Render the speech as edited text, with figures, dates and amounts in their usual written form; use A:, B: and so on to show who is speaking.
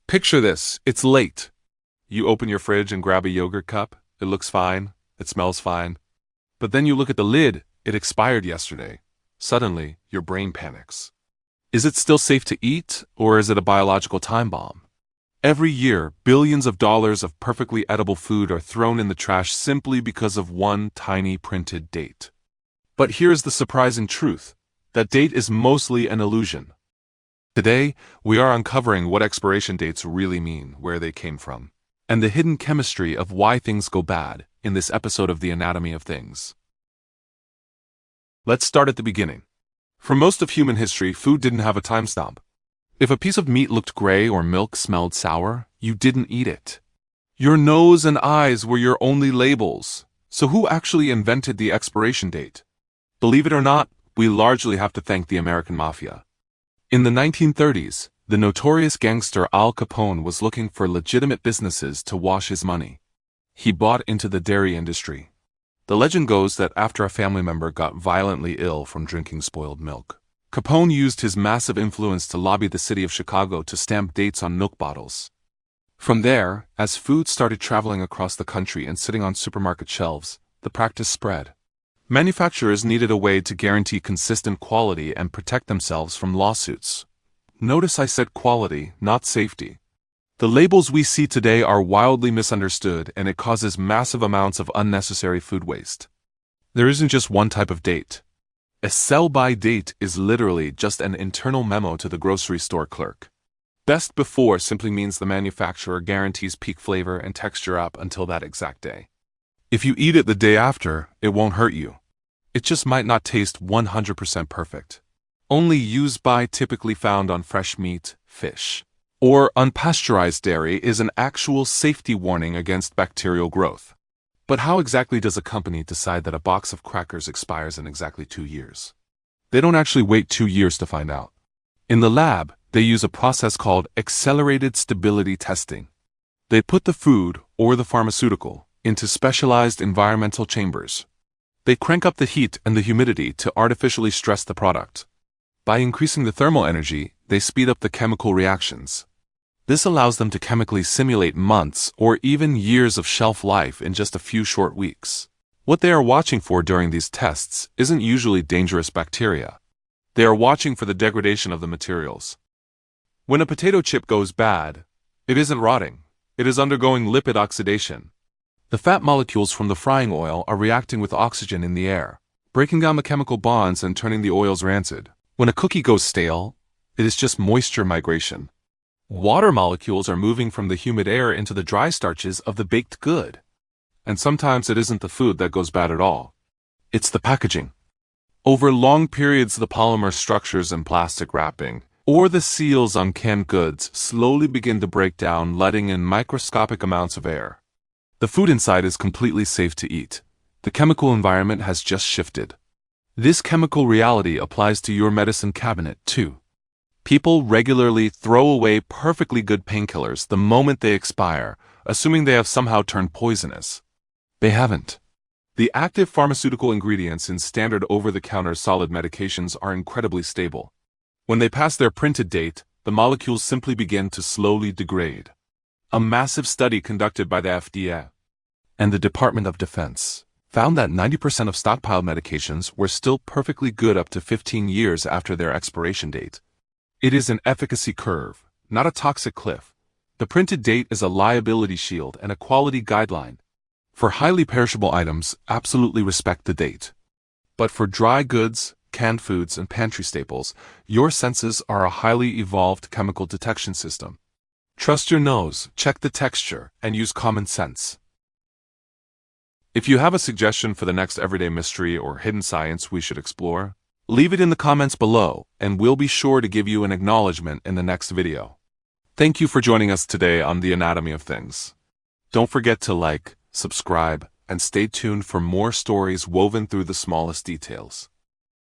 A: Picture this, it's late. You open your fridge and grab a yogurt cup. It looks fine, it smells fine. But then you look at the lid, it expired yesterday. Suddenly, your brain panics. Is it still safe to eat, or is it a biological time bomb? Every year, billions of dollars of perfectly edible food are thrown in the trash simply because of one tiny printed date. But here's the surprising truth. That date is mostly an illusion. Today, we are uncovering what expiration dates really mean, where they came from, and the hidden chemistry of why things go bad in this episode of The Anatomy of Things. Let's start at the beginning. For most of human history, food didn't have a timestamp. If a piece of meat looked gray or milk smelled sour, you didn't eat it. Your nose and eyes were your only labels. So who actually invented the expiration date? Believe it or not, we largely have to thank the American Mafia. In the 1930s, the notorious gangster Al Capone was looking for legitimate businesses to wash his money. He bought into the dairy industry. The legend goes that after a family member got violently ill from drinking spoiled milk, Capone used his massive influence to lobby the city of Chicago to stamp dates on milk bottles. From there, as food started traveling across the country and sitting on supermarket shelves, the practice spread. Manufacturers needed a way to guarantee consistent quality and protect themselves from lawsuits. Notice I said quality, not safety. The labels we see today are wildly misunderstood, and it causes massive amounts of unnecessary food waste. There isn't just one type of date. A sell-by date is literally just an internal memo to the grocery store clerk. Best before simply means the manufacturer guarantees peak flavor and texture up until that exact day. If you eat it the day after, it won't hurt you. It just might not taste 100% perfect. Only use by typically found on fresh meat, fish, or unpasteurized dairy is an actual safety warning against bacterial growth. But how exactly does a company decide that a box of crackers expires in exactly 2 years? They don't actually wait 2 years to find out. In the lab, they use a process called accelerated stability testing. They put the food, or the pharmaceutical, into specialized environmental chambers. They crank up the heat and the humidity to artificially stress the product. By increasing the thermal energy, they speed up the chemical reactions. This allows them to chemically simulate months or even years of shelf life in just a few short weeks. What they are watching for during these tests isn't usually dangerous bacteria. They are watching for the degradation of the materials. When a potato chip goes bad, it isn't rotting. It is undergoing lipid oxidation. The fat molecules from the frying oil are reacting with oxygen in the air, breaking down the chemical bonds and turning the oils rancid. When a cookie goes stale, it is just moisture migration. Water molecules are moving from the humid air into the dry starches of the baked good. And sometimes it isn't the food that goes bad at all. It's the packaging. Over long periods, the polymer structures in plastic wrapping, or the seals on canned goods, slowly begin to break down, letting in microscopic amounts of air. The food inside is completely safe to eat. The chemical environment has just shifted. This chemical reality applies to your medicine cabinet, too. People regularly throw away perfectly good painkillers the moment they expire, assuming they have somehow turned poisonous. They haven't. The active pharmaceutical ingredients in standard over-the-counter solid medications are incredibly stable. When they pass their printed date, the molecules simply begin to slowly degrade. A massive study conducted by the FDA and the Department of Defense found that 90% of stockpiled medications were still perfectly good up to 15 years after their expiration date. It is an efficacy curve, not a toxic cliff. The printed date is a liability shield and a quality guideline. For highly perishable items, absolutely respect the date. But for dry goods, canned foods, and pantry staples, your senses are a highly evolved chemical detection system. Trust your nose, check the texture, and use common sense. If you have a suggestion for the next everyday mystery or hidden science we should explore, leave it in the comments below, and we'll be sure to give you an acknowledgement in the next video. Thank you for joining us today on The Anatomy of Things. Don't forget to like, subscribe, and stay tuned for more stories woven through the smallest details.